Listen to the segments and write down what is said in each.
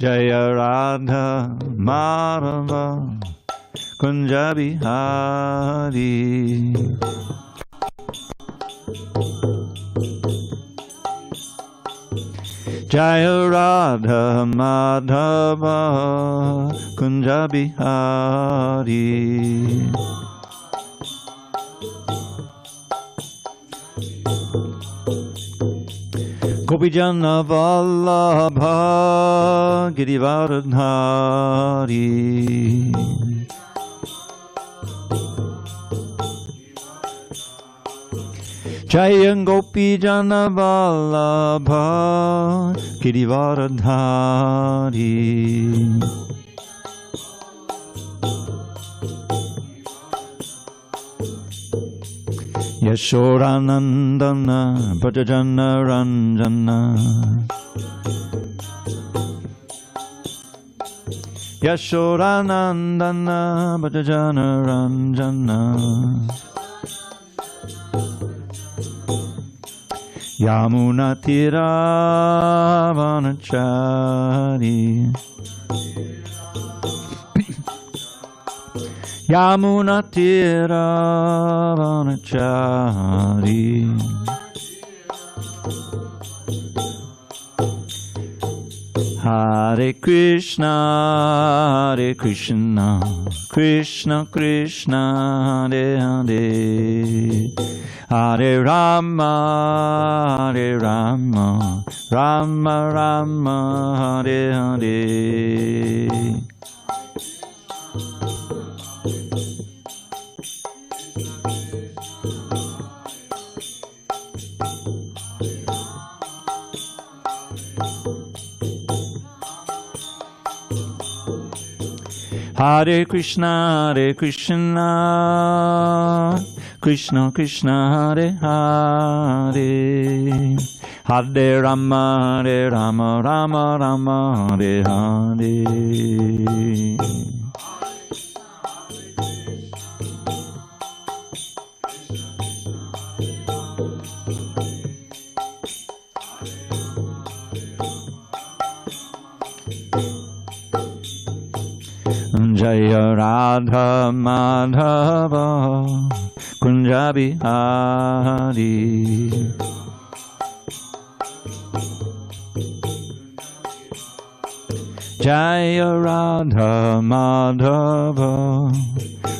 Jaya Radha Madhava Kunja Bihari. Jaya Radha Madhava Kunja Bihari. Gopijana Vallabha Girivardhari. Jaya Gopijana Vallabha Girivardhari. Yashodanandana Bhajana Ranjana. Yashodanandana Bhajana Ranjana. Yamuna Tiravanachari. Yamuna Tiravanachari. Hare Krishna, Hare Krishna, Krishna Krishna, Hare Hare, Hare Rama, Hare Rama, Rama Rama, Hare Hare. Hare Krishna, Krishna Krishna, Hare Hare, Hare Rama, Rama Rama, Hare Hare. Jaya Radha Madhava Kunja Bihari. Jaya Radha Madhava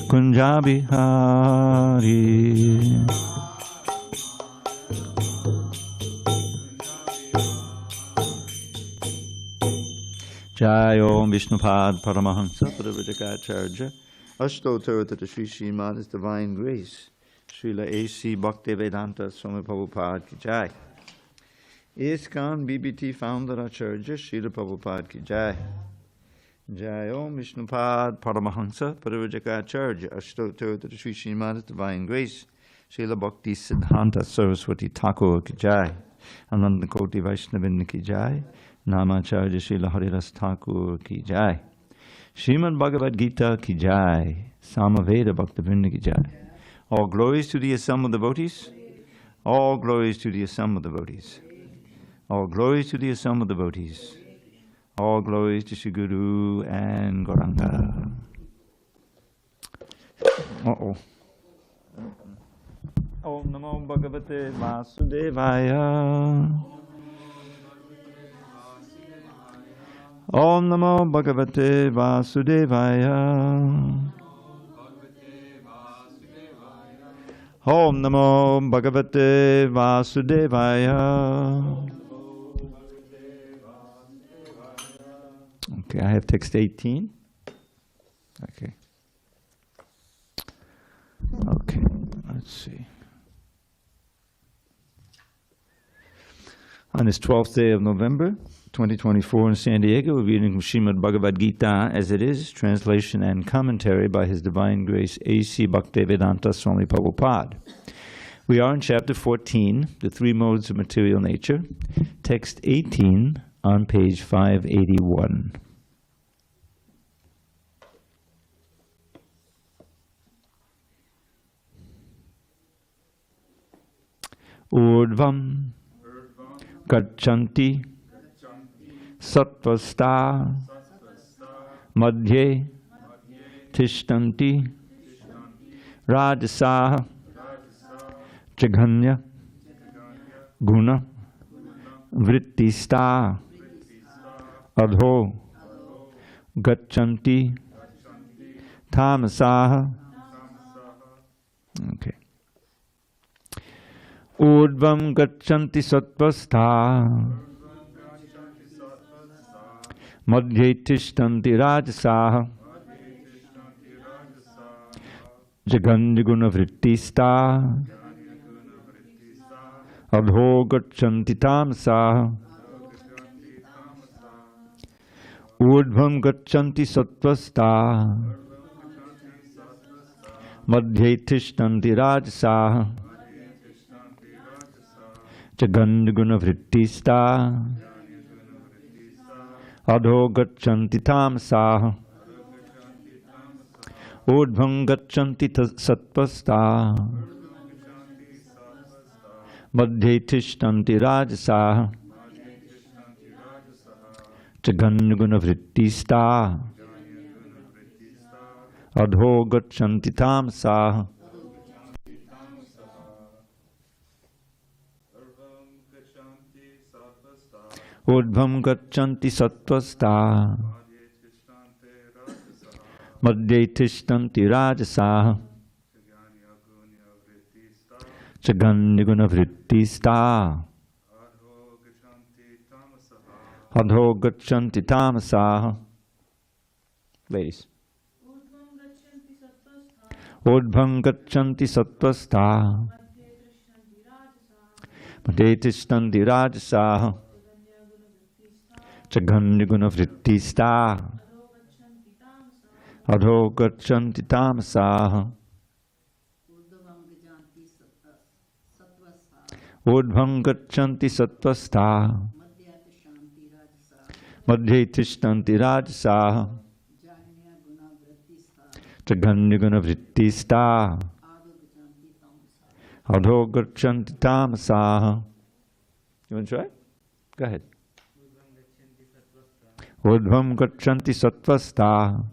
Kunja Bihari. Jai Om Vishnupad Paramahamsa Padavrajaka Ashtottara to the Sri Srimad His Divine Grace Srila A.C. Bhaktivedanta Swami Prabhupada Ki Jai. ISKCON BBT Founder Acharya Srila Prabhupada Ki Jai. Jai Om Vishnupad Paramahamsa Padavrajaka Ashtottara to the Sri Srimad His Divine Grace Srila Bhakti Siddhanta Saraswati Thakur Ki Jai. Ananda Koti Vaishnavinda Ki Jai. Namacharya Srila Haridas Thakur Ki Jai. Srimad Bhagavad Gita Ki Jai. Samaveda Bhaktivinoda Ki Jai. All glories to the assembled devotees. All glories to the assembled devotees. All glories to the assembled devotees. All glories to Shri Guru and Gauranga. Om Namo Bhagavate Vasudevaya. Om Namo Bhagavate Vasudevaya. Om Namo Bhagavate Vasudevaya. Okay, I have text 18. Okay. Okay, let's see. On this 12th day of November, 2024 in San Diego, we're reading from Srimad Bhagavad Gita as it is, translation and commentary by His Divine Grace A.C. Bhaktivedanta Swami Prabhupada. We are in chapter 14, the three modes of material nature, text 18 on page 581. Urdvam Gachanti Sattvasta Madhye Tishtanti Rajasa Jaganya Guna Vrittista Adho Gachanti Tamasaha. Okay. Urdvam Gachanti Sattvastha Madhye Tishtanti Rajasaha Jaganyaguna Vrittista Adho Gachanti Tamasaha. Urdhvam Gachanti Sattvastha Madhye Tishtanti Rajasaha Jaganyaguna Vrittista Adho Gachanti Tamasaha. Urdhvam Gachanti Sattvastha Madhye Tishtanti Rajasaha Jaganyaguna Vrittista Adho Gachanti Tamasaha. Urdhvam Gachanti Sattvastha Madhye Tishtanti Rajasaha Jaganyaguna Vrittista Adho Gachanti Tamasaha. Ladies. Urdhvam Gachanti Sattvastha Madhye Tishtanti Rajasaha Jaganyaguna Vrittista Adho Gachanti Tamasaha. Urdhvam Gachanti Sattvastha Madhye Tishtanti Rajasaha Jaganyaguna Vrittista Adho Gachanti Tamasaha. You want to try? Go ahead. Urdhvam Gachanti Sattvastha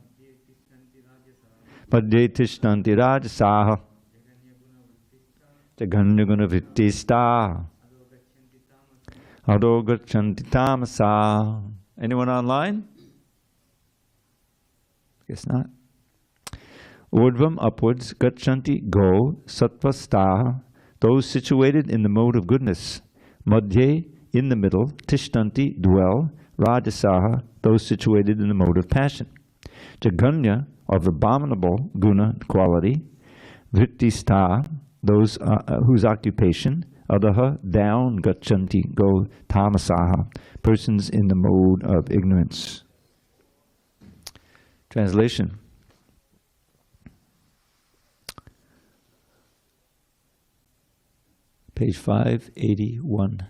Madhye Tishtanti Rajasaha Jaganyaguna Vrittista Adho Gachanti Tamasaha. Anyone online? Guess not. Urdhvam upwards, Gachanti go, Sattvastha those situated in the mode of goodness. Madhye in the middle, Tishtanti dwell, Rajasaha those situated in the mode of passion. Jaganya of abominable guna quality, Vrittista those whose occupation, Adaha down, Gachanti go, Tamasaha persons in the mode of ignorance. Translation. Page 581.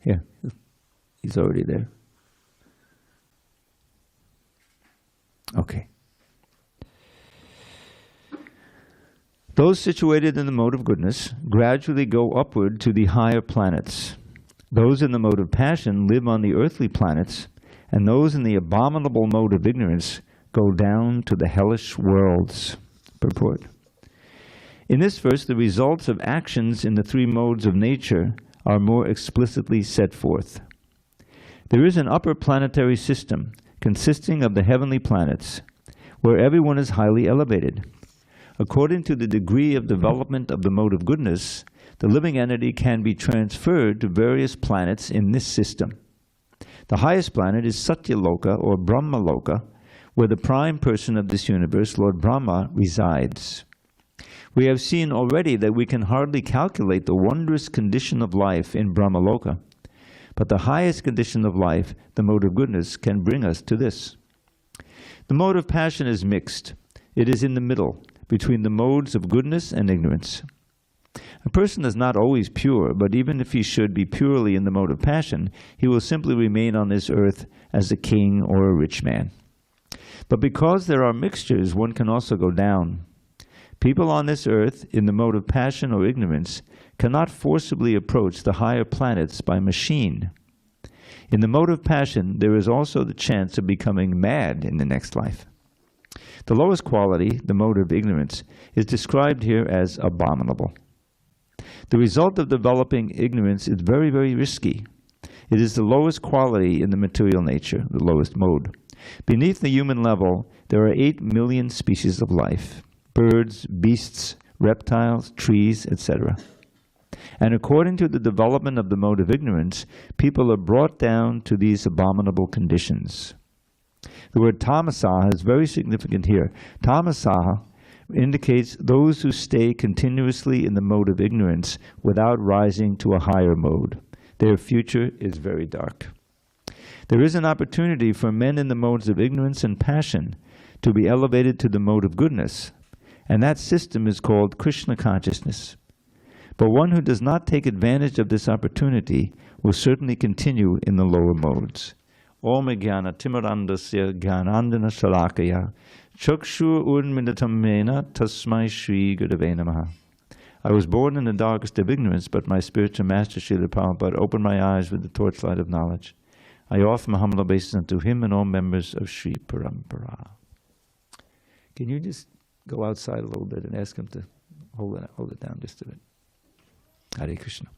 Here, he's already there. Okay. Those situated in the mode of goodness gradually go upward to the higher planets. Those in the mode of passion live on the earthly planets, and those in the abominable mode of ignorance go down to the hellish worlds. Purport. In this verse, the results of actions in the three modes of nature are more explicitly set forth. There is an upper planetary system consisting of the heavenly planets, where everyone is highly elevated. According to the degree of development of the mode of goodness, the living entity can be transferred to various planets in this system. The highest planet is Satyaloka or Brahmaloka, where the prime person of this universe, Lord Brahma, resides. We have seen already that we can hardly calculate the wondrous condition of life in Brahmaloka, but the highest condition of life, the mode of goodness, can bring us to this. The mode of passion is mixed. It is in the middle, between the modes of goodness and ignorance. A person is not always pure, but even if he should be purely in the mode of passion, he will simply remain on this earth as a king or a rich man. But because there are mixtures, one can also go down. People on this earth, in the mode of passion or ignorance, cannot forcibly approach the higher planets by machine. In the mode of passion, there is also the chance of becoming mad in the next life. The lowest quality, the mode of ignorance, is described here as abominable. The result of developing ignorance is very, very risky. It is the lowest quality in the material nature, the lowest mode. Beneath the human level, there are 8 million species of life: birds, beasts, reptiles, trees, etc. And according to the development of the mode of ignorance, people are brought down to these abominable conditions. The word tamasaha is very significant here. Tamasaha indicates those who stay continuously in the mode of ignorance without rising to a higher mode. Their future is very dark. There is an opportunity for men in the modes of ignorance and passion to be elevated to the mode of goodness, and that system is called Krishna consciousness. But one who does not take advantage of this opportunity will certainly continue in the lower modes. Om Jnana Timirandasya Jnanandana Shalakaya Chakshur Urmilitamena Tasmai Shri Gurave Namaha. I was born in the darkest of ignorance, but my spiritual master Srila Prabhupada opened my eyes with the torchlight of knowledge. I offer my humble obeisance unto him and all members of Sri Parampara. Can you just go outside a little bit and ask him to hold it down just a bit? Hare Krishna.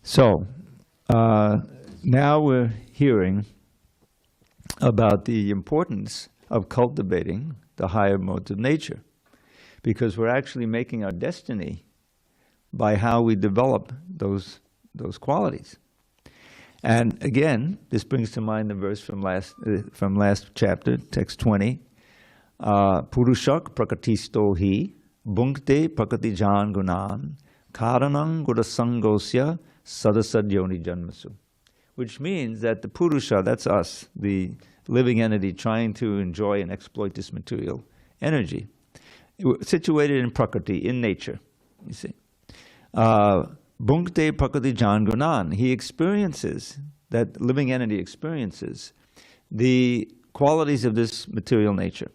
So, now we're hearing about the importance of cultivating the higher modes of nature, because we're actually making our destiny by how we develop those qualities. And again, this brings to mind the verse from last chapter, text 20. Purushak prakatisto hi bhunkte prakati jan gunan karanang gurasangosya sadasad yoni janmasu. Which means that the Purusha, that's us, the living entity trying to enjoy and exploit this material energy, situated in Prakriti, in nature, you see. Bhunkte Prakriti Jan Gunan, he experiences, that living entity experiences the qualities of this material nature,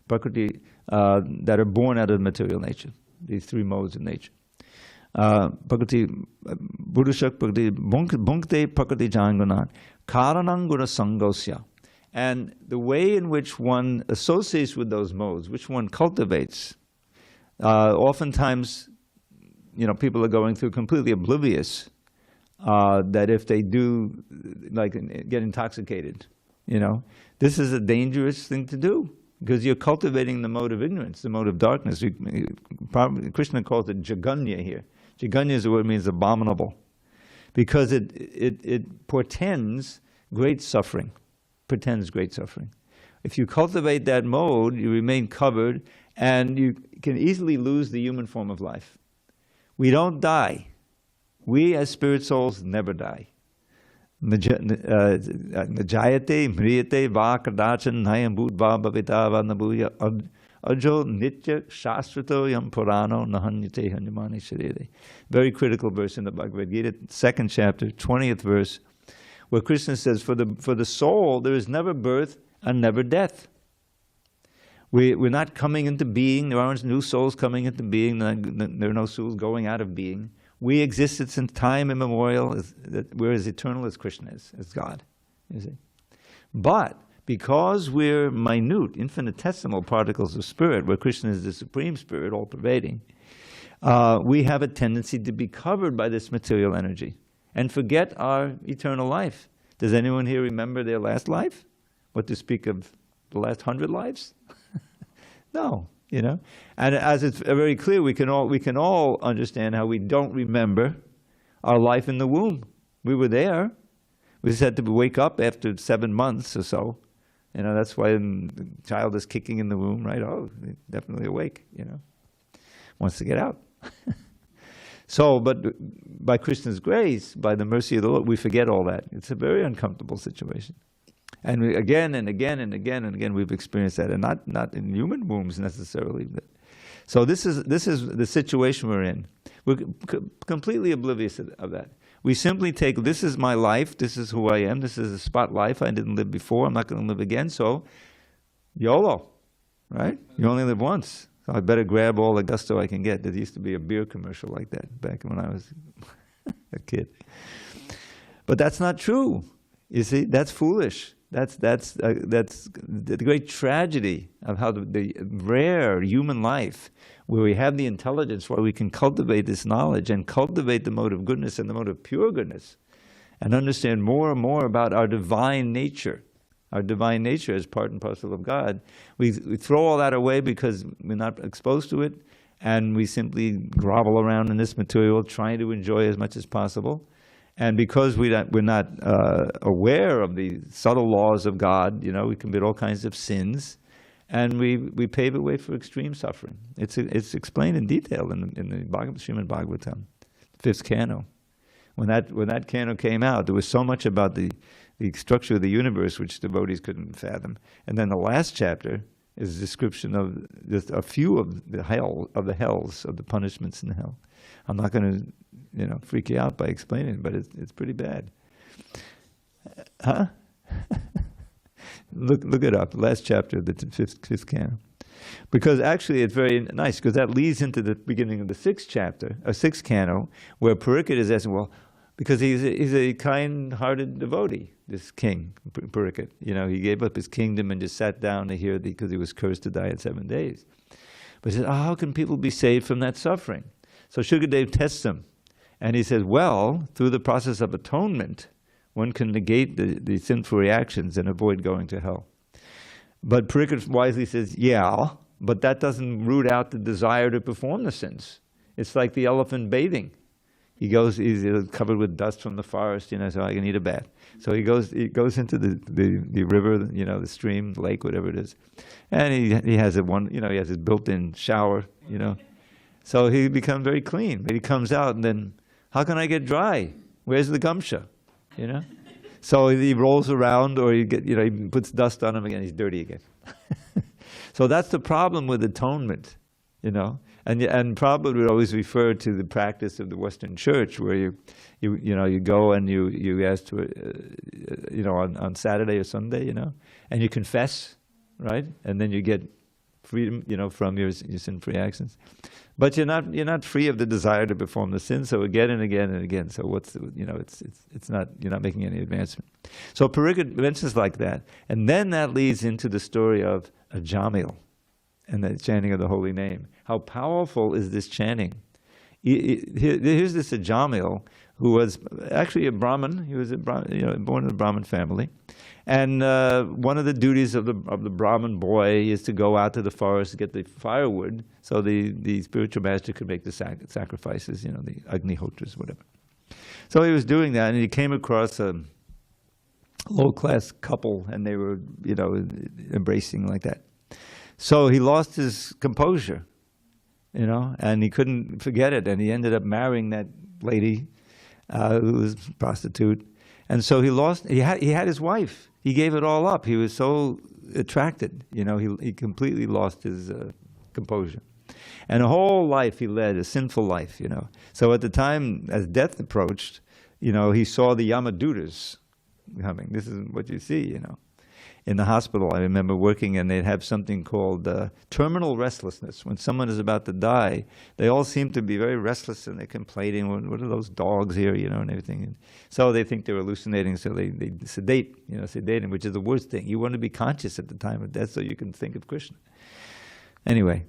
Prakriti, that are born out of material nature, these 3 modes of nature. Prakriti, Buddhashak Prakriti, Bhunkte Prakriti Jan Gunan, Karanang Guna Sangosya. And the way in which one associates with those modes, which one cultivates, oftentimes, people are going through completely oblivious that if they do, get intoxicated, this is a dangerous thing to do, because you're cultivating the mode of ignorance, the mode of darkness. Krishna calls it jaganya here. Jaganya is the word means abominable, because it portends great suffering. Pretends great suffering. If you cultivate that mode, you remain covered, and you can easily lose the human form of life. We don't die. We as spirit souls never die. Najayate, mriyate, va kadachan, nayam bhutva bhavita va nabuya, ajo nitya shastrato yam purano nahanyate hanyamani sharire. Very critical verse in the Bhagavad Gita, 2nd chapter, 20th verse, where Krishna says, for the soul, there is never birth and never death. We're not coming into being. There aren't new souls coming into being. There are no souls going out of being. We exist since time immemorial. We're as eternal as Krishna is, as God. You see? But because we're minute, infinitesimal particles of spirit, where Krishna is the supreme spirit, all-pervading, we have a tendency to be covered by this material energy and forget our eternal life. Does anyone here remember their last life? What to speak of the last 100 lives? No, And as it's very clear, we can all understand how we don't remember our life in the womb. We were there. We just had to wake up after 7 months or so. That's why the child is kicking in the womb, right? Oh, definitely awake, wants to get out. So, but by Krishna's grace, by the mercy of the Lord, we forget all that. It's a very uncomfortable situation. And again and again and again and again, we've experienced that, and not in human wombs necessarily. But, so this is the situation we're in. We're completely oblivious of that. We simply take, this is my life, this is who I am, this is a spot life I didn't live before, I'm not going to live again, so YOLO, right? You only live once. So I better grab all the gusto I can get. There used to be a beer commercial like that back when I was a kid. But that's not true. You see, that's foolish. That's the great tragedy of how the rare human life, where we have the intelligence, where we can cultivate this knowledge and cultivate the mode of goodness and the mode of pure goodness, and understand more and more about our divine nature. Our divine nature is part and parcel of God. We throw all that away because we're not exposed to it, and we simply grovel around in this material, trying to enjoy as much as possible. And because we're not aware of the subtle laws of God, we commit all kinds of sins, and we pave the way for extreme suffering. It's explained in detail in the Srimad Bhagavatam, 5th canto. When that canto came out, there was so much about the structure of the universe which devotees couldn't fathom. And then the last chapter is a description of just a few of the hells, of the punishments in hell. I'm not going to, freak you out by explaining it, but it's pretty bad. Huh? Look it up. Last chapter of the fifth canto. Because actually it's very nice, because that leads into the beginning of the sixth canto, where Parikshit is asking, well, because he's a kind-hearted devotee, this king, Parikshit. He gave up his kingdom and just sat down to hear because he was cursed to die in 7 days. But he said, how can people be saved from that suffering? So Shukadev tests him. And he says, well, through the process of atonement, one can negate the sinful reactions and avoid going to hell. But Parikshit wisely says, yeah, but that doesn't root out the desire to perform the sins. It's like the elephant bathing. He's covered with dust from the forest, so I can eat a bath. So he goes into the river, the stream, the lake, whatever it is. And he has he has his built-in shower, So he becomes very clean. But he comes out and then, how can I get dry? Where's the gumsha? So he rolls around, or he puts dust on him again, he's dirty again. So that's the problem with atonement, And Prabhupada would always refer to the practice of the Western Church, where you go and you ask to, on Saturday or Sunday, and you confess, right? And then you get freedom, from your sin-free actions. But you're not free of the desire to perform the sin. So again and again and again. So it's not, you're not making any advancement. So Parikshit mentions like that, and then that leads into the story of Ajamil and the chanting of the holy name. How powerful is this chanting? Here's this Ajamil, who was actually a Brahmin. He was born in a Brahmin family. And one of the duties of the Brahmin boy is to go out to the forest to get the firewood, so the spiritual master could make the sacrifices, the Agnihotras, whatever. So he was doing that, and he came across a low-class couple, and they were, embracing like that. So he lost his composure, and he couldn't forget it, and he ended up marrying that lady who was a prostitute. And so he had his wife. He gave it all up. He was so attracted, he completely lost his composure. And a whole life he led, a sinful life, So at the time, as death approached, he saw the Yamadutas coming. This is what you see, In the hospital, I remember working, and they'd have something called terminal restlessness. When someone is about to die, they all seem to be very restless, and they're complaining, what are those dogs here, and everything. And so they think they're hallucinating, so they sedate, sedating, which is the worst thing. You want to be conscious at the time of death so you can think of Krishna. Anyway,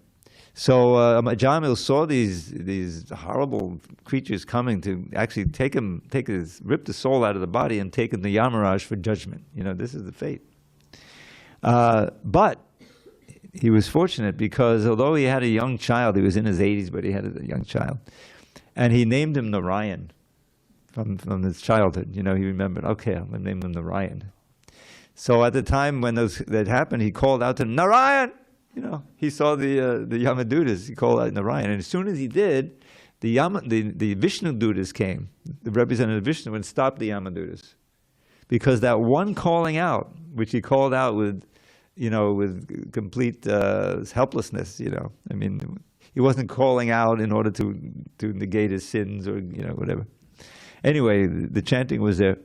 so Ajamil saw these horrible creatures coming to actually rip the soul out of the body and take him to Yamaraj for judgment. This is the fate. But he was fortunate, because although he had a young child, he was in his 80s, but he had a young child, and he named him Narayan from his childhood. He remembered, okay, I'm going to name him Narayan. So at the time when that happened, he called out to Narayan. He saw the Yamadutas. He called out Narayan, and as soon as he did, the Vishnu Dutas came, the representative of Vishnu, and stopped the Yamadutas. Because that one calling out, which he called out with complete helplessness, he wasn't calling out in order to negate his sins or, whatever. Anyway, the chanting was there.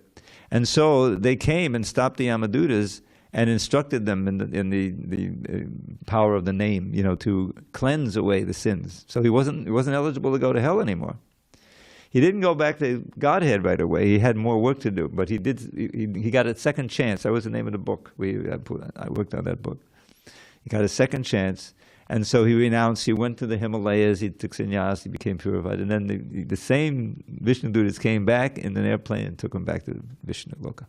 And so they came and stopped the Yamadutas and instructed them in the power of the name, to cleanse away the sins. So he wasn't eligible to go to hell anymore. He didn't go back to Godhead right away. He had more work to do, but he did. He got a second chance. That was the name of the book. I worked on that book. He got a second chance, and so he renounced. He went to the Himalayas. He took sannyas. He became purified, and then the same Vishnu Dutas came back in an airplane and took him back to Vishnu Loka.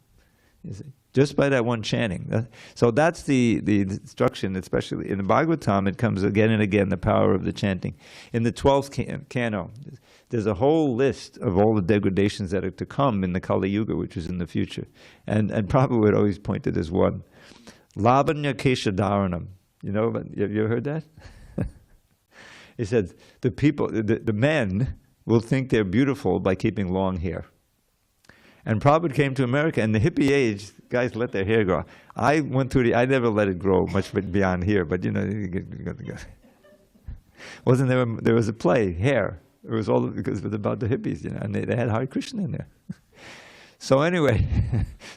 You see? Just by that one chanting. So that's the instruction, especially in the Bhagavatam, it comes again and again, the power of the chanting. In the 12th canto, there's a whole list of all the degradations that are to come in the Kali Yuga, which is in the future. And Prabhupada would always point to this one. Lavanya Keshadaranam. You know, you ever heard that? He said, the men will think they're beautiful by keeping long hair. And Prabhupada came to America, in the hippie age, guys let their hair grow. I went through I never let it grow much beyond here, but you know, wasn't there was a play, Hair. It was all because it was about the hippies, you know, and they had Hare Krishna in there. So anyway,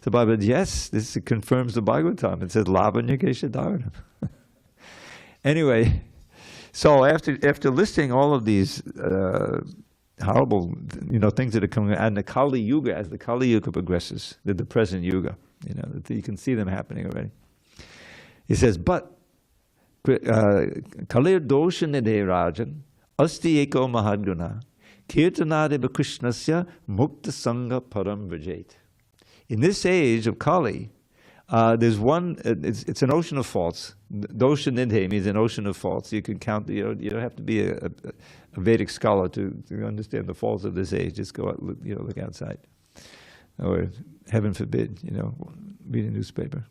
so Prabhupada, yes, this confirms the Bhagavatam. It says, Lavanya Keshadaranam. Anyway, so after listing all of these horrible, you know, things that are coming, and the Kali Yuga, as the Kali Yuga progresses, the present Yuga, you know, you can see them happening already. He says, but Kalir dosha nidhe rajan, asti eko mahadguna, kirtanadeva krishnasya mukta sangha param vrajet. In this age of Kali, there's one, it's an ocean of faults. Dosha nidhe means an ocean of faults. You can count, you don't have to be a Vedic scholar to understand the faults of this age. Just go out, look outside. Or, heaven forbid, read a newspaper.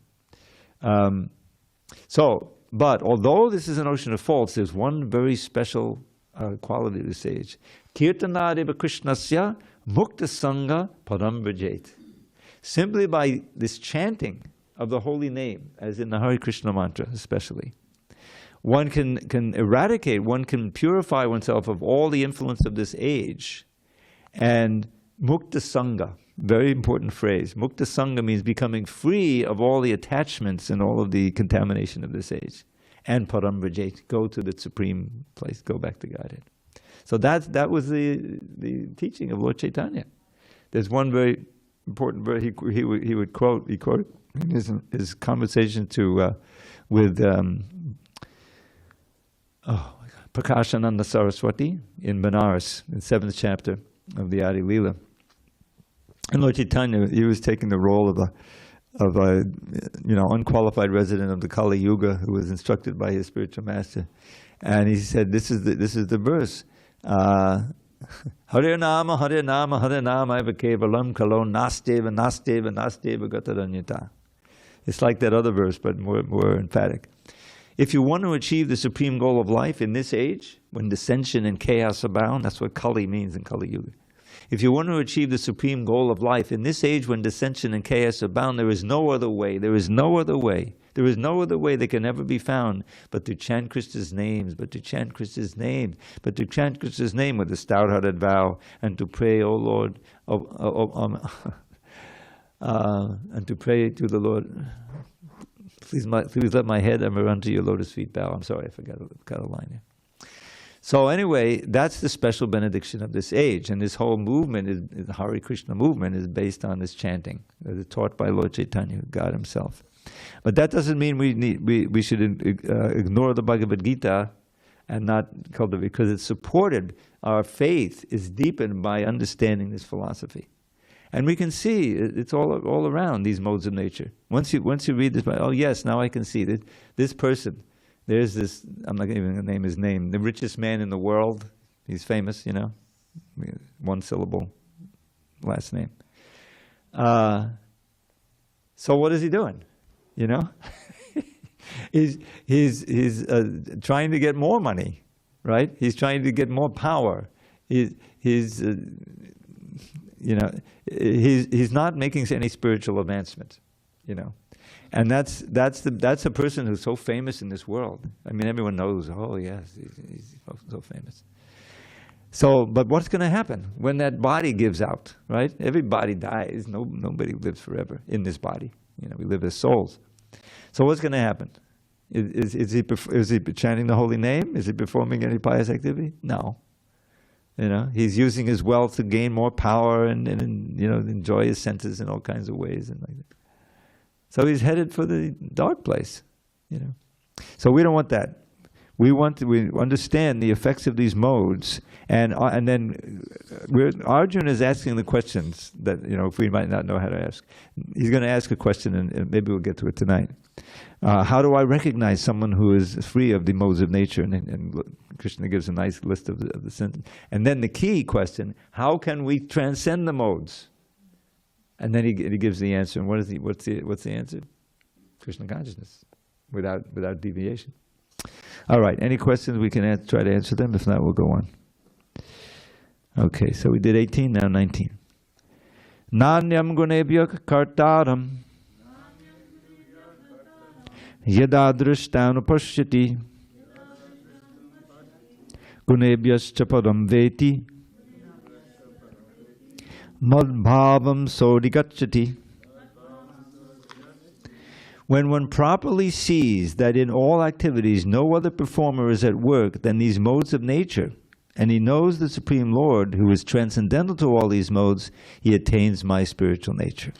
But although this is an ocean of faults, there's one very special quality of this age. Kirtanadeva krishnasya mukta sangha param vrajet. Simply by this chanting of the holy name, as in the Hare Krishna mantra especially, one can eradicate, one can purify oneself of all the influence of this age. And mukta sangha, very important phrase. Mukta sangha means becoming free of all the attachments and all of the contamination of this age. And param vrajet, go to the supreme place, go back to Godhead. So that was the teaching of Lord Chaitanya. There's one very important verse he would quote. He quoted in his conversation with Prakashananda Saraswati in Benares, in the 7th chapter of the Adi Leela. And Lord Chaitanya, he was taking the role of a unqualified resident of the Kali Yuga who was instructed by his spiritual master, and he said, "This is the verse." Hare Nama, Hare Nama, Hare Nama, Eva Kevalam Kalo Nasteva, Nasteva, Nasteva Gatadanyata. It's like that other verse, but more emphatic. If you want to achieve the supreme goal of life in this age, when dissension and chaos abound, that's what Kali means in Kali Yuga. If you want to achieve the supreme goal of life in this age when dissension and chaos abound, there is no other way. There is no other way. There is no other way that can ever be found but to chant Krishna's names, but to chant Krishna's name, but to chant Krishna's name with a stout-hearted vow, and to pray, O Lord, and to pray to the Lord. Please let my head ever unto your lotus feet bow. I'm sorry, I forgot a line here. So anyway, that's the special benediction of this age, and this whole movement, the Hare Krishna movement, is based on this chanting that is taught by Lord Chaitanya, God Himself. But that doesn't mean we should ignore the Bhagavad Gita and not cultivate, because it's supported. Our faith is deepened by understanding this philosophy, and we can see it's all around these modes of nature. Once you read this, oh yes, now I can see that this person. There's this, I'm not even going to name his name, the richest man in the world. He's famous, one syllable last name. So what is he doing? He's trying to get more money, right? He's trying to get more power. He's not making any spiritual advancement, And that's a person who's so famous in this world. I mean, everyone knows, oh yes, he's so famous. So, but what's going to happen when that body gives out, right? Everybody dies. Nobody lives forever in this body. We live as souls. So what's going to happen? Is he chanting the holy name? Is he performing any pious activity? No. You know, he's using his wealth to gain more power and you know, enjoy his senses in all kinds of ways and like that. So he's headed for the dark place, you know. So we don't want that. We understand the effects of these modes, and then Arjuna is asking the questions that, you know, if we might not know how to ask. He's going to ask a question, and maybe we'll get to it tonight. How do I recognize someone who is free of the modes of nature? And Krishna gives a nice list of the sentence. And then the key question: how can we transcend the modes? And then he gives the answer. And what's the answer? Krishna consciousness, without deviation. All right. Any questions? We can try to answer them. If not, we'll go on. Okay. So we did 18. Now 19. Nanyam gunebhyak kartaram yada drishtanupashyati gunebhyascha padam veti madbhavam sodikachati. When one properly sees that in all activities no other performer is at work than these modes of nature, and he knows the Supreme Lord who is transcendental to all these modes, he attains my spiritual nature.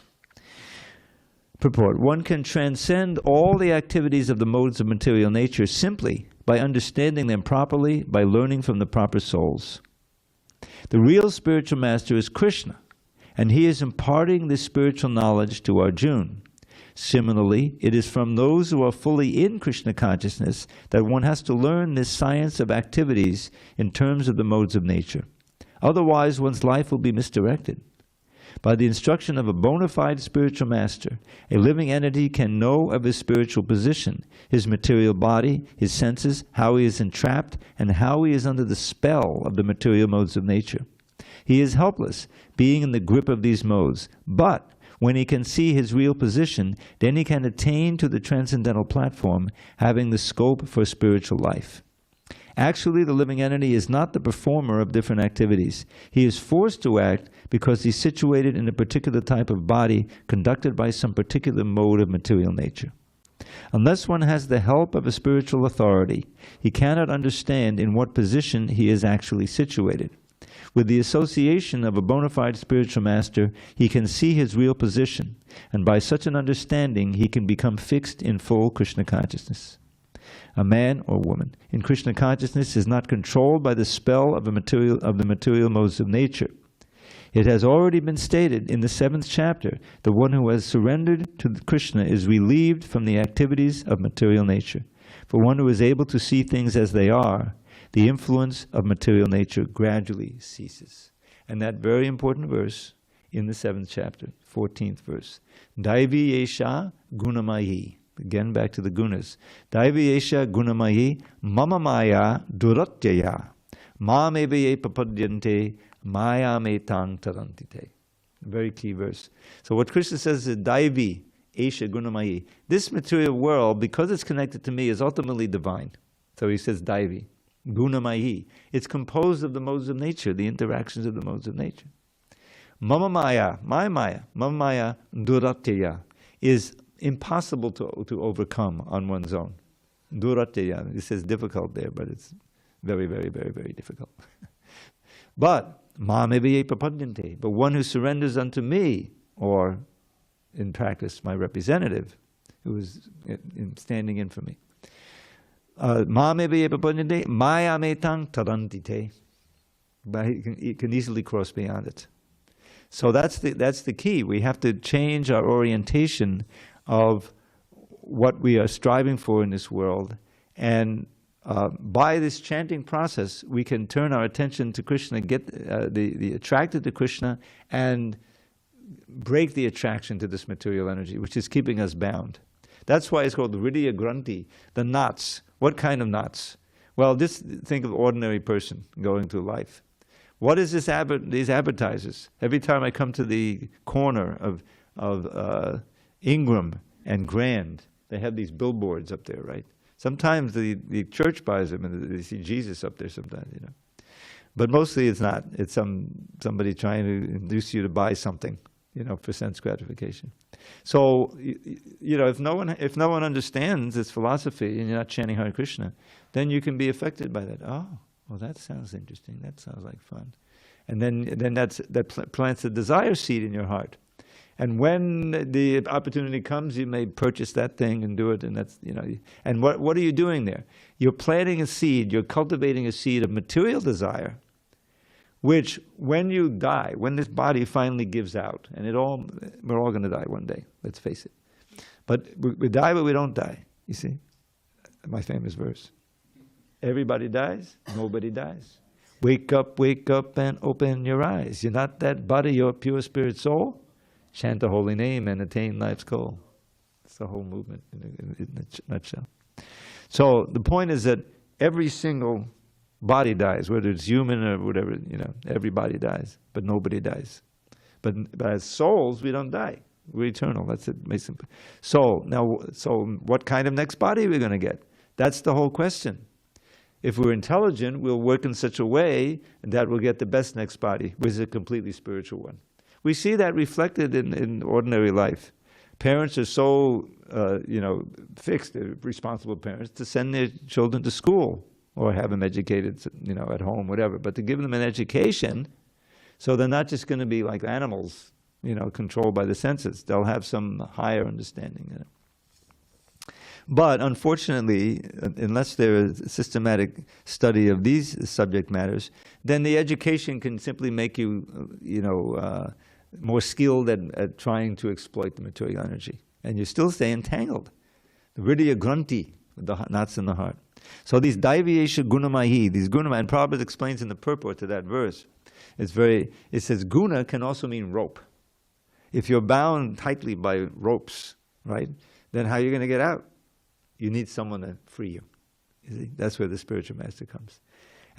Purport: one can transcend all the activities of the modes of material nature simply by understanding them properly, by learning from the proper souls. The real spiritual master is Krishna, and he is imparting this spiritual knowledge to Arjuna. Similarly, it is from those who are fully in Krishna consciousness that one has to learn this science of activities in terms of the modes of nature. Otherwise, one's life will be misdirected. By the instruction of a bona fide spiritual master, a living entity can know of his spiritual position, his material body, his senses, how he is entrapped, and how he is under the spell of the material modes of nature. He is helpless, being in the grip of these modes, but when he can see his real position, then he can attain to the transcendental platform, having the scope for spiritual life. Actually, the living entity is not the performer of different activities. He is forced to act because he's situated in a particular type of body conducted by some particular mode of material nature. Unless one has the help of a spiritual authority, he cannot understand in what position he is actually situated. With the association of a bona fide spiritual master, he can see his real position, and by such an understanding, he can become fixed in full Krishna consciousness. A man or woman in Krishna consciousness is not controlled by the spell of the material modes of nature. It has already been stated in the 7th chapter, the one who has surrendered to Krishna is relieved from the activities of material nature. For one who is able to see things as they are, the influence of material nature gradually ceases. And that very important verse in the 7th chapter, 14th verse. Daivi yesha gunamayi. Again, back to the gunas. Daivi yesha gunamayi mama maya duratyaya. Ma meveye papadyante maya me tang tarantite. Very key verse. So what Krishna says is Daivi yesha gunamayi. This material world, because it's connected to me, is ultimately divine. So he says Daivi. Gunamayi. It's composed of the modes of nature, the interactions of the modes of nature. Mama Maya, my Maya, Mama Maya Duratyaya, is impossible to overcome on one's own. Duratyaya, it says difficult there, but it's very, very, very, very difficult. But, Ma meviye papadyante, but one who surrenders unto me, or in practice, my representative, who is standing in for me. Ma meviye papadyante, maya me tang tarantite. But he can easily cross beyond it. So that's the key. We have to change our orientation of what we are striving for in this world, and by this chanting process, we can turn our attention to Krishna, get the attracted to Krishna, and break the attraction to this material energy, which is keeping us bound. That's why it's called Hridaya Granthi, the knots. What kind of knots? Well, just think of an ordinary person going through life. What is these advertisers? Every time I come to the corner of Ingram and Grand, they have these billboards up there, right? Sometimes the church buys them and they see Jesus up there sometimes, you know. But mostly it's not. It's somebody trying to induce you to buy something, you know, for sense gratification. So, you know, if no one understands this philosophy and you're not chanting Hare Krishna, then you can be affected by that. Oh, Well, that sounds interesting. That sounds like fun. And then that plants a desire seed in your heart. And when the opportunity comes, you may purchase that thing and do it. And that's, and what are you doing there? You're planting a seed. You're cultivating a seed of material desire, which when you die, when this body finally gives out, and we're all going to die one day, let's face it. But we die, but we don't die. You see? My famous verse. Everybody dies, nobody dies. Wake up, and open your eyes. You're not that body, you're a pure spirit soul. Chant the holy name and attain life's goal. That's the whole movement in a nutshell. So the point is that every single body dies, whether it's human or whatever, everybody dies, but nobody dies. But as souls, we don't die. We're eternal. That's it. So what kind of next body are we going to get? That's the whole question. If we're intelligent, we'll work in such a way that we'll get the best next body, which is a completely spiritual one. We see that reflected in ordinary life. Parents are so, fixed, they're responsible parents, to send their children to school or have them educated, at home, whatever. But to give them an education, so they're not just going to be like animals, controlled by the senses. They'll have some higher understanding. But unfortunately, unless there is a systematic study of these subject matters, then the education can simply make you, more skilled at trying to exploit the material energy. And you still stay entangled. The Hridaya Granthi, the knots in the heart. So these Daiviyesha Gunamahi, these Gunamahi, and Prabhupada explains in the purport to that verse, it says guna can also mean rope. If you're bound tightly by ropes, right, then how are you going to get out? You need someone to free you. You see? That's where the spiritual master comes.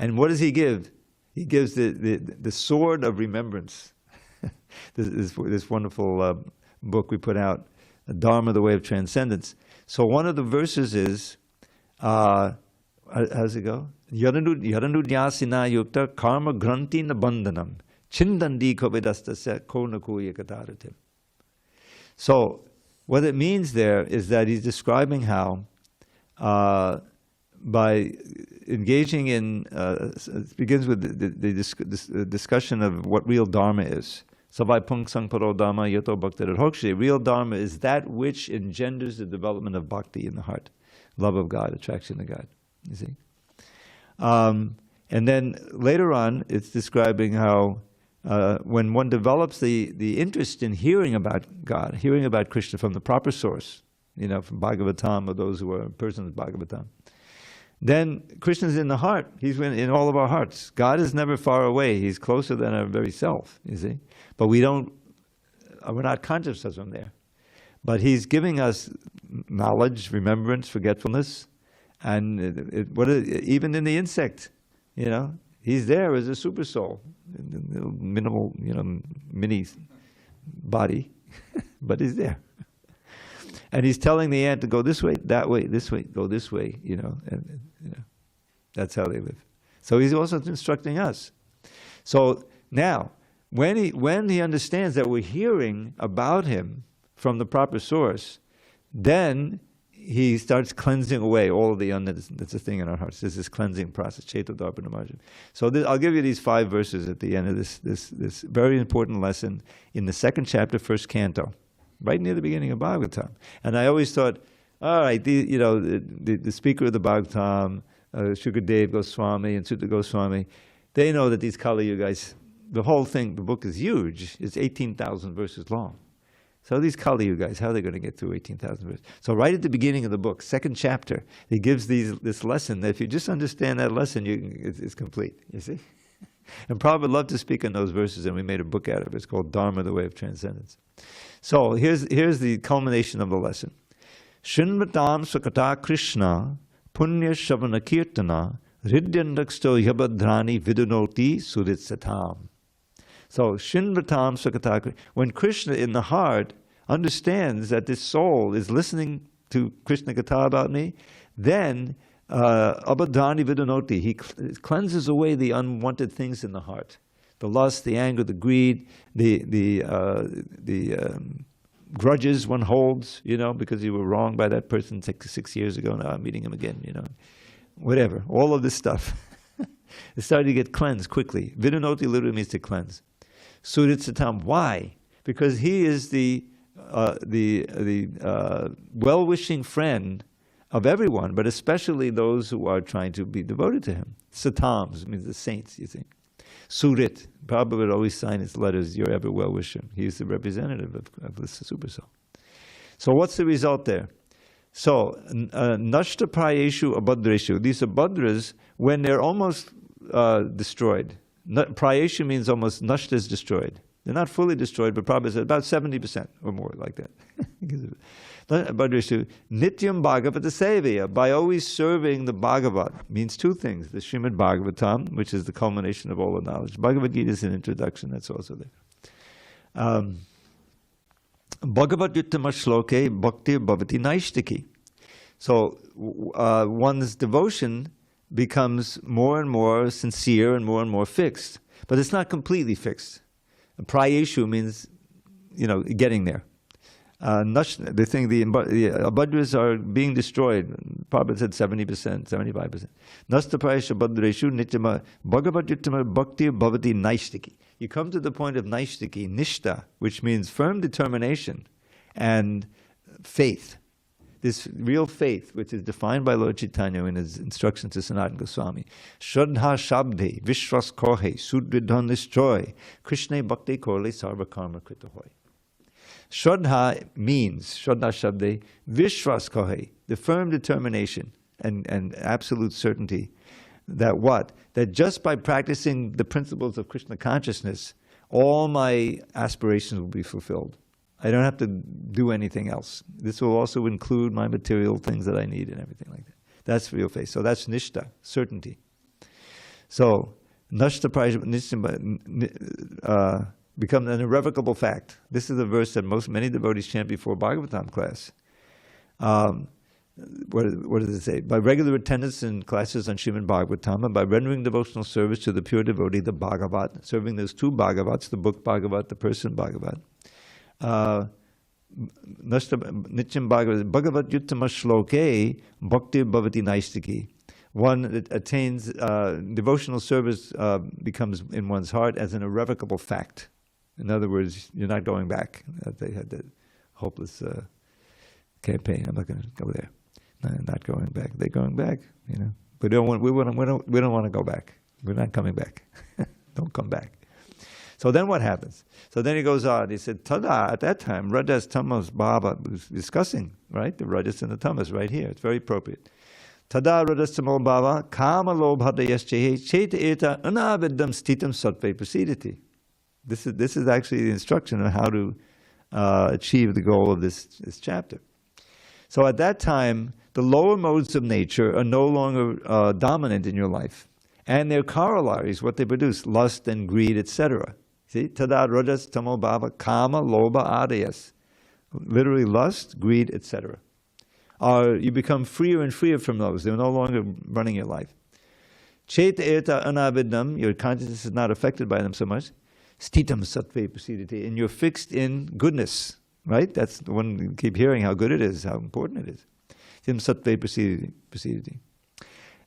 And what does he give? He gives the sword of remembrance. this wonderful book we put out, Dharma, the Way of Transcendence. So one of the verses is, how's it go? Yaranudhyasina yukta karma granti na bandhanam chindandi kovedastasya konakuya kataratim. So what it means there is that he's describing how by engaging in, it begins with the discussion of what real Dharma is. Savai pung sang paro dharma yato bhakti hokshe. Real Dharma is that which engenders the development of bhakti in the heart. Love of God, attraction to God, you see. And then later on, it's describing how when one develops the interest in hearing about God, hearing about Krishna from the proper source, from Bhagavatam or those who are persons of Bhagavatam, then Krishna's in the heart. He's in all of our hearts. God is never far away. He's closer than our very self, you see. But we're not conscious of him there. But he's giving us knowledge, remembrance, forgetfulness, and even in the insect, he's there as a super soul, minimal, mini body, but he's there. And he's telling the ant to go this way, that way, this way, go this way, and that's how they live. So he's also instructing us. So now, when he understands that we're hearing about him from the proper source, then he starts cleansing away all of the that's the thing in our hearts. This is cleansing process. Cheto Darpana Marjan. So I'll give you these 5 verses at the end of this very important lesson in the 2nd chapter, 1st canto, right near the beginning of Bhagavatam. And I always thought, all right, the speaker of the Bhagavatam, Shukadev Goswami and Sutta Goswami, they know that these Kali Yugas, the whole thing, the book is huge. It's 18,000 verses long. So these Kali Yugas, how are they going to get through 18,000 verses? So right at the beginning of the book, 2nd chapter, he gives this lesson that if you just understand that lesson, it's complete, you see? And Prabhupada loved to speak on those verses, and we made a book out of it. It's called Dharma, the Way of Transcendence. So here's the culmination of the lesson. Shinvatam Sakata Krishna Punya Shavana Kirtana Ridyandaksto Yabhadrani Vidunoti Suritsatam. So Shinvatam Sakata, when Krishna in the heart understands that this soul is listening to Krishna Katha about me, then Abhadrani Vidunoti, he cleanses away the unwanted things in the heart. The lust, the anger, the greed, the grudges one holds, because you were wronged by that person 6 years ago, now I'm meeting him again, whatever, all of this stuff. It started to get cleansed quickly. Vidunoti literally means to cleanse. Suritsatam. Why? Because he is the well-wishing friend of everyone, but especially those who are trying to be devoted to him. Satams means the saints, you think. Surit, Prabhupada would always sign his letters, your ever well-wisher. He's the representative of the Super Soul. So what's the result there? So, nashta prayeshu abhadreshu. These abhadras, when they're almost destroyed. Prayeshu means almost nashta is destroyed. They're not fully destroyed, but probably about 70% or more, like that. Abhadreshu, nityam bhagavata sevaya. By always serving the Bhagavat, means two things. The Srimad Bhagavatam, which is the culmination of all the knowledge. Bhagavad Gita is an introduction, that's also there. Bhagavad Gita shloke bhakti bhavati naishtiki. So one's devotion becomes more and more sincere and more fixed. But it's not completely fixed. Prayeshu means, getting there. The thing, the abhadras are being destroyed. Prabhupada said 70%, 75%. Nasta prayeshu abhadreshu nityama bhagavad yutama bhakti bhavati naishtiki. You come to the point of naishtiki, nishta, which means firm determination and faith. This real faith, which is defined by Lord Chaitanya in his instructions to Sanatana Goswami. Shraddha shabde, vishwas kohe, sudvidhan nistroy, krishna bhakti korle sarva karma krita hoy. Shraddha means, Shraddha shabde, vishwas kohe, the firm determination and absolute certainty that what? That just by practicing the principles of Krishna consciousness, all my aspirations will be fulfilled. I don't have to do anything else. This will also include my material things that I need and everything like that. That's real faith. So that's nishta, certainty. So, nashta becomes an irrevocable fact. This is a verse that many devotees chant before Bhagavatam class. What does it say? By regular attendance in classes on Srimad Bhagavatam, and by rendering devotional service to the pure devotee, the Bhagavat, serving those two Bhagavats, the book Bhagavat, the person Bhagavat. Nityam Bhagavad Yuttama Shloke Bhakti Bhavati Naistiki. One that attains devotional service becomes in one's heart as an irrevocable fact. In other words, you're not going back. They had that hopeless campaign. I'm not going to go there. No, not going back. They're going back, But we don't want to go back. We're not coming back. Don't come back. So then what happens? So then he goes on. He said, Tada, at that time, Rajas Tamas Bhava was discussing, right? The Rajas and the Tamas right here. It's very appropriate. Tada Rajas Tamas Bhava, Kama Lobhada Yaschehe, Cheta Eta, Anavidam Stitam Sattve Prasiditi. This is actually the instruction on how to achieve the goal of this chapter. So at that time, the lower modes of nature are no longer dominant in your life. And their corollaries, what they produce, lust and greed, etc. See, tada rajas tamo bhava kama loba adayas, literally lust, greed, etc. You become freer and freer from those. They're no longer running your life. Cheta eta anavidam, your consciousness is not affected by them so much. Stitam sattve prasiditi, and you're fixed in goodness, right? That's the one you keep hearing how good it is, how important it is. Stitam sattve prasiditi.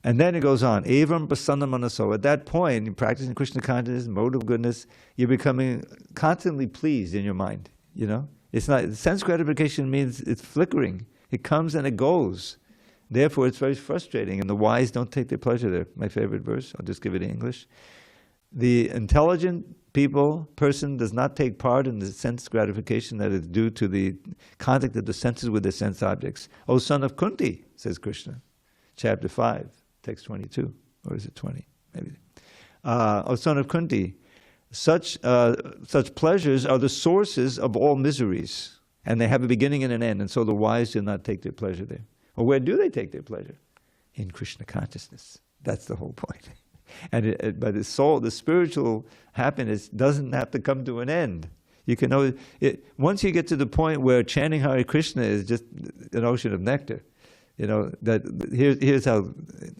And then it goes on, evam prasanna manaso. At that point, in practicing Krishna consciousness, mode of goodness, you're becoming constantly pleased in your mind. It's not sense gratification means it's flickering. It comes and it goes. Therefore, it's very frustrating, and the wise don't take their pleasure there. My favorite verse. I'll just give it in English. The intelligent person does not take part in the sense gratification that is due to the contact of the senses with the sense objects. O son of Kunti, says Krishna, chapter 5. Text 22, or is it 20? Maybe. O son of Kunti, such pleasures are the sources of all miseries, and they have a beginning and an end, and so the wise do not take their pleasure there. Well, where do they take their pleasure? In Krishna consciousness. That's the whole point. And but the soul, the spiritual happiness doesn't have to come to an end. You can know once you get to the point where chanting Hare Krishna is just an ocean of nectar. Here's how,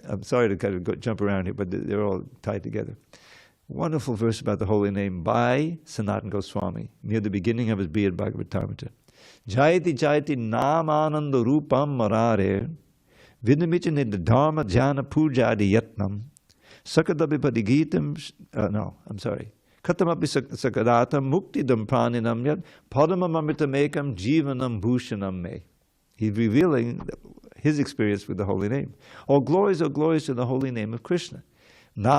I'm sorry to kind of jump around here, but they're all tied together. Wonderful verse about the holy name by Sanatana Goswami, near the beginning of his Brihad Bhagavatamrita. Jayati Jayati Namananda Rupam Marare Vidamicha Nidharma Jhana Pujadi Yatnam Sakadapi padigitam, no, I'm sorry. Katamapi sakadatam muktidam praninam yad padamam amritamekam jivanam bhushanam me. He's revealing his experience with the holy name. All glories to the holy name of Krishna,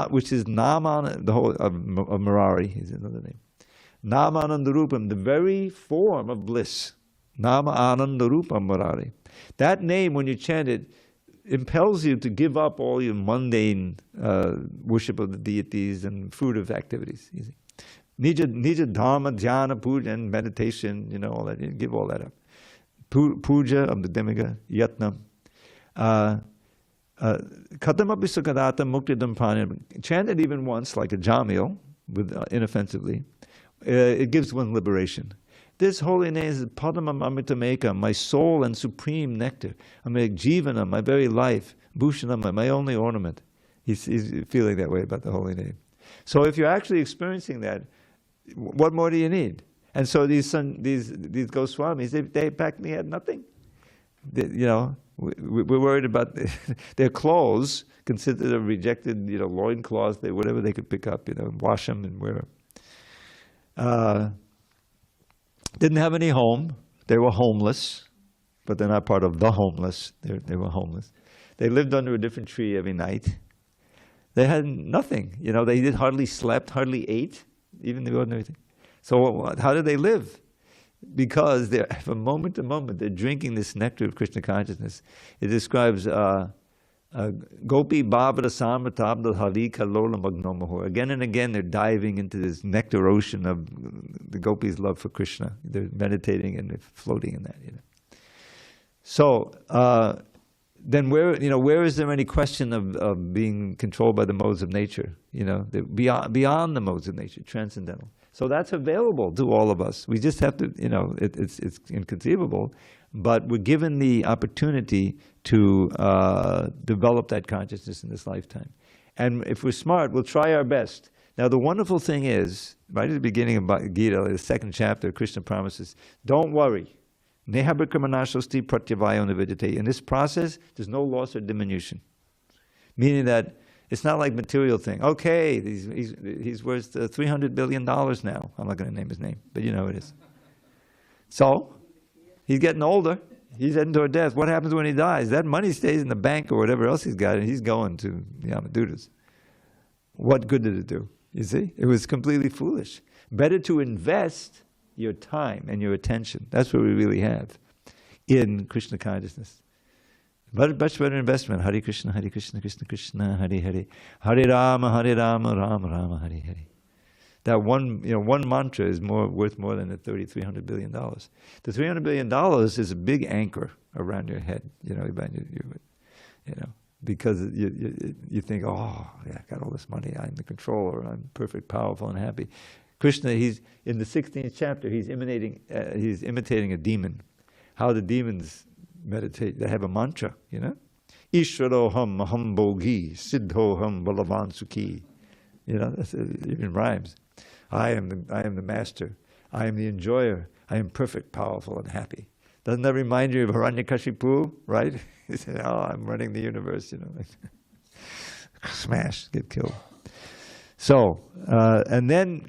which is Naman, the whole of Murari is another name. Nama Anandarupam, the very form of bliss. Nama Anandarupam Murari. That name, when you chant it, impels you to give up all your mundane worship of the deities and fruitive activities. Nija dharma, dhyana, puja, and meditation, all that. You give all that up. Puja of the demigod, yatna. Katamapi sakadata muktidam pranam. Chant it even once, like a jamil, inoffensively. It gives one liberation. This holy name is Padamam Amritameka, my soul and supreme nectar. Jivana, my very life. Bhushanam, my only ornament. He's feeling that way about the holy name. So if you're actually experiencing that, what more do you need? And so these Goswamis, they practically had nothing. We're worried about their clothes, considered a rejected, loincloths, whatever they could pick up, wash them and wear them. Didn't have any home. They were homeless, but they're not part of the homeless. They were homeless. They lived under a different tree every night. They had nothing. They hardly slept, hardly ate, even the ordinary thing. So how did they live? Because they're, from moment to moment, they're drinking this nectar of Krishna consciousness. It describes Gopi Bhavara Samratabdal Hari Kalola Magnomahur. Again and again, they're diving into this nectar ocean of the gopis' love for Krishna. They're meditating and they're floating in that. So then, where is there any question of being controlled by the modes of nature? Beyond the modes of nature, transcendental. So that's available to all of us. We just have to, it's inconceivable, but we're given the opportunity to develop that consciousness in this lifetime. And if we're smart, we'll try our best. Now, the wonderful thing is, right at the beginning of Bhagavad Gita, the second chapter, Krishna promises, don't worry. Nehabrikramanashosti pratyavayo nivedite. In this process, there's no loss or diminution. Meaning that it's not like material thing. Okay, he's worth $300 billion now. I'm not going to name his name, but you know it is. So, he's getting older. He's heading toward death. What happens when he dies? That money stays in the bank or whatever else he's got, and he's going to the Yamadutas. What good did it do? You see? It was completely foolish. Better to invest your time and your attention. That's what we really have in Krishna consciousness. But much better investment. Hare Krishna, Krishna Krishna, Hare Hare. Hare Rama, Rama Rama, Hare Hare. That one mantra is worth more than the $300 billion. The $300 billion is a big anchor around your head, because you think, oh, yeah, I got all this money, I'm the controller, I'm perfect, powerful, and happy. Krishna, he's in the 16th chapter, he's imitating a demon. How the demons meditate, they have a mantra, Ishvaroham maham bhogi, siddhoham balavan sukhi. It even rhymes. I am the master. I am the enjoyer. I am perfect, powerful, and happy. Doesn't that remind you of Hiranyakashipu, right? He said, oh, I'm running the universe, smash, get killed. So, and then,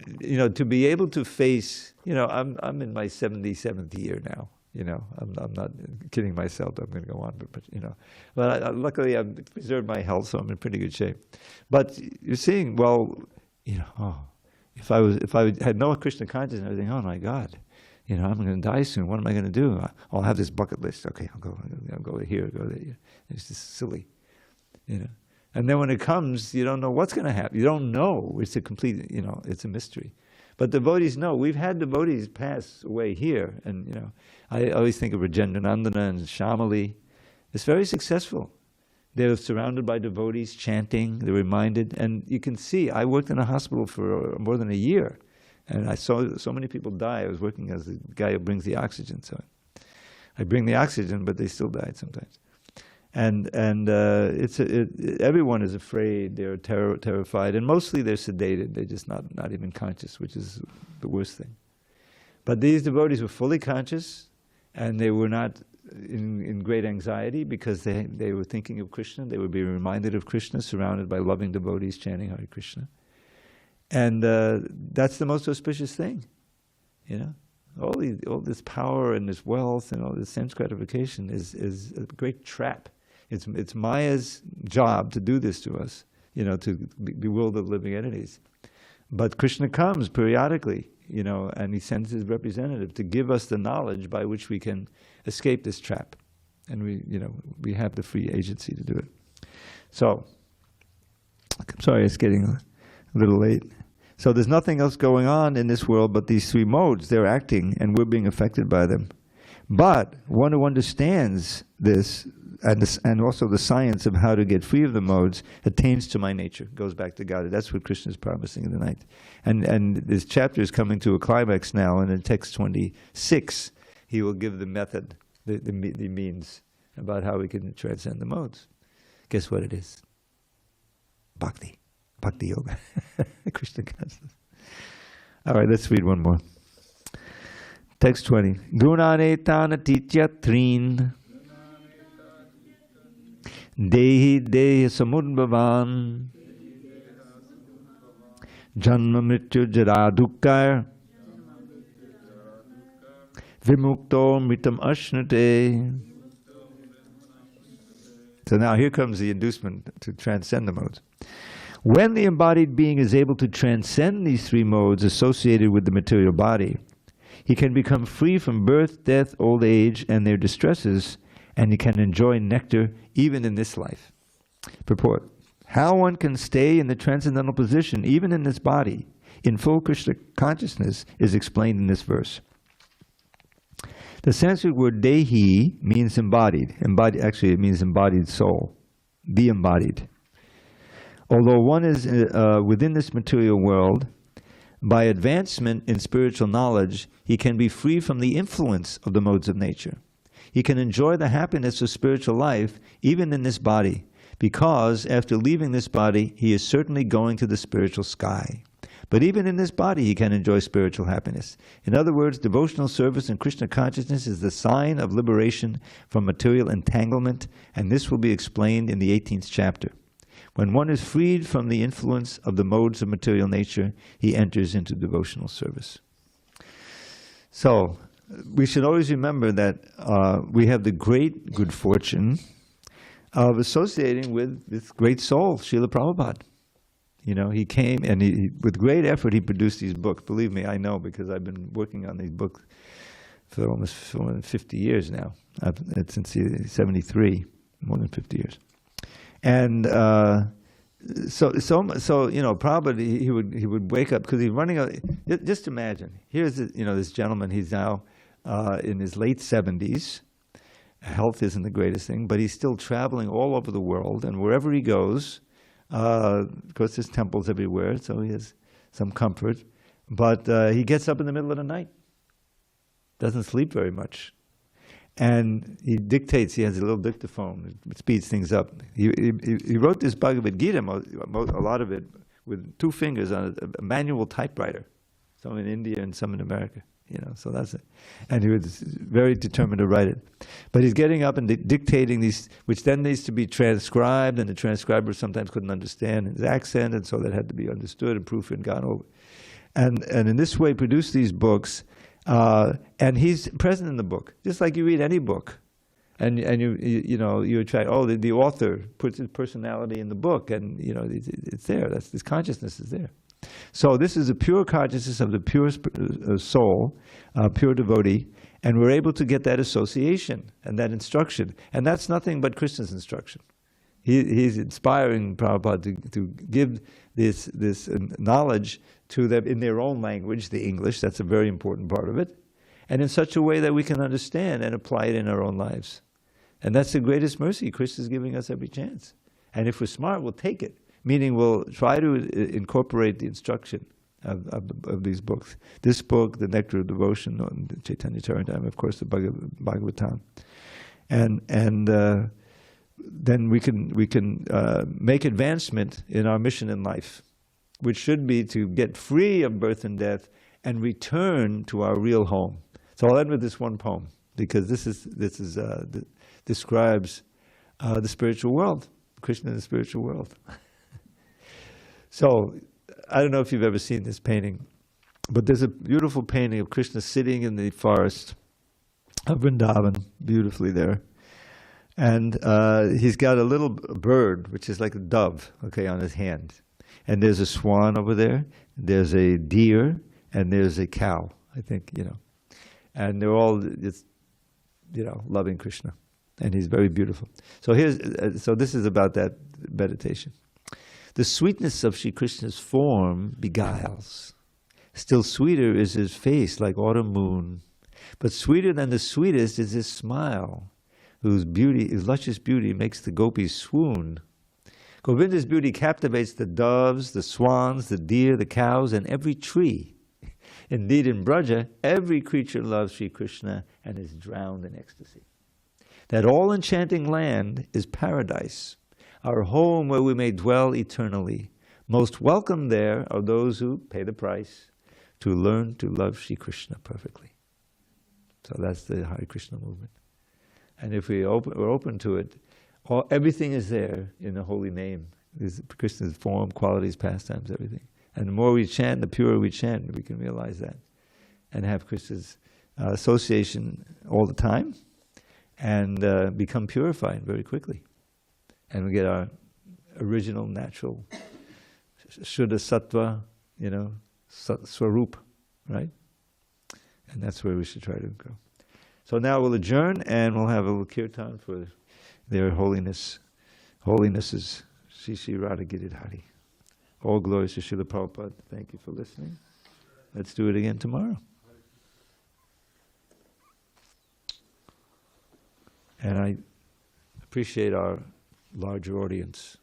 to be able to face, I'm in my 77th year now. I'm not kidding myself. I'm going to go on, but luckily I've preserved my health, so I'm in pretty good shape. But you're seeing, if I had no Krishna consciousness, I think, oh my God, I'm going to die soon. What am I going to do? I'll have this bucket list. Okay, I'll go here, go there. It's just silly, And then when it comes, you don't know what's going to happen. You don't know. It's a complete, it's a mystery. But devotees know. We've had devotees pass away here, and I always think of Rajendranandana and Shamali. It's very successful. They're surrounded by devotees chanting. They're reminded, and you can see. I worked in a hospital for more than a year, and I saw so many people die. I was working as the guy who brings the oxygen. So I bring the oxygen, but they still died sometimes. And everyone is afraid. They're terrified, and mostly they're sedated. They're just not even conscious, which is the worst thing. But these devotees were fully conscious, And they were not in great anxiety because they were thinking of Krishna. They would be reminded of Krishna, surrounded by loving devotees chanting Hare Krishna. And that's the most auspicious thing, you know. All this power and this wealth and all this sense gratification is a great trap. It's Maya's job to do this to us, you know, to bewilder living entities. But Krishna comes periodically, you know, and he sends his representative to give us the knowledge by which we can escape this trap. And we have the free agency to do it. So, I'm sorry it's getting a little late. So there's nothing else going on in this world but these three modes. They're acting and we're being affected by them. But one who understands this and also the science of how to get free of the modes attains to my nature, goes back to God. That's what Krishna is promising in the night. And this chapter is coming to a climax now, and in text 26, he will give the method, the means about how we can transcend the modes. Guess what it is? Bhakti. Bhakti Yoga. Krishna consciousness. All right, let's read one more. Text 20. Gunanetana titya trin dehi dehi samudbhavan janma mrityu jara dukkar vimukto mritam ashnate. So now here comes the inducement to transcend the modes. When the embodied being is able to transcend these three modes associated with the material body, he can become free from birth, death, old age, and their distresses, and he can enjoy nectar even in this life. Purport. How one can stay in the transcendental position, even in this body, in full Krishna consciousness, is explained in this verse. The Sanskrit word dehi means embodied. Actually, it means embodied soul. Be embodied. Although one is within this material world, by advancement in spiritual knowledge, he can be free from the influence of the modes of nature. He can enjoy the happiness of spiritual life even in this body, because after leaving this body, he is certainly going to the spiritual sky. But even in this body, he can enjoy spiritual happiness. In other words, devotional service and Krishna consciousness is the sign of liberation from material entanglement, and this will be explained in the 18th chapter. When one is freed from the influence of the modes of material nature, he enters into devotional service. So, we should always remember that we have the great good fortune of associating with this great soul, Srila Prabhupada. You know, he came and with great effort he produced these books. Believe me, I know, because I've been working on these books for almost 50 years now. Since 73, more than 50 years. And so you know, Prabhupada, he would wake up because he's running. Just imagine, here's this gentleman. He's now in his late 70s. Health isn't the greatest thing, but he's still traveling all over the world, and wherever he goes, of course, there's temples everywhere, so he has some comfort. But he gets up in the middle of the night, doesn't sleep very much. And he dictates, he has a little dictaphone, it speeds things up. He wrote this Bhagavad Gita, a lot of it, with 2 fingers on a manual typewriter, some in India and some in America, so that's it. And he was very determined to write it. But he's getting up and dictating these, which then needs to be transcribed, and the transcriber sometimes couldn't understand his accent, and so that had to be understood and proofed and gone over. And in this way produced these books. And he's present in the book, just like you read any book, and you try. The author puts his personality in the book, and it's there. This consciousness is there. So this is a pure consciousness of the pure soul, pure devotee, and we're able to get that association and that instruction, and that's nothing but Krishna's instruction. He's inspiring Prabhupada to give this knowledge to them in their own language, the English. That's a very important part of it. And in such a way that we can understand and apply it in our own lives. And that's the greatest mercy. Krishna is giving us every chance. And if we're smart, we'll take it. Meaning we'll try to incorporate the instruction of these books. This book, the Nectar of Devotion, and Chaitanya Charitamrita, of course, the Bhagavatam. And then we can make advancement in our mission in life, which should be to get free of birth and death and return to our real home. So I'll end with this one poem. because this describes the spiritual world, Krishna in the spiritual world. So, I don't know if you've ever seen this painting, but there's a beautiful painting of Krishna sitting in the forest of Vrindavan, beautifully there. And he's got a little bird, which is like a dove, okay, on his hand. And there's a swan over there, there's a deer, and there's a cow, I think, And they're all just, loving Krishna. And he's very beautiful. So this is about that meditation. The sweetness of Sri Krishna's form beguiles. Still sweeter is his face like autumn moon. But sweeter than the sweetest is his smile, whose luscious beauty makes the gopis swoon. Govinda's beauty captivates the doves, the swans, the deer, the cows, and every tree. Indeed, in Braja, every creature loves Sri Krishna and is drowned in ecstasy. That all-enchanting land is paradise, our home where we may dwell eternally. Most welcome there are those who pay the price to learn to love Sri Krishna perfectly. So that's the Hare Krishna movement. And if we're open to it, everything is there in the holy name. Krishna's form, qualities, pastimes, everything. And the more we chant, the purer we chant, we can realize that. And have Krishna's association all the time, and become purified very quickly. And we get our original, natural, Shuddha Sattva, Swarup, right? And that's where we should try to go. So now we'll adjourn, and we'll have a little kirtan for their holiness. Holinesses, Sri Sri Radha Giridhari. All glories to Srila Prabhupada. Thank you for listening. Let's do it again tomorrow. And I appreciate our larger audience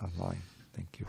online. Thank you.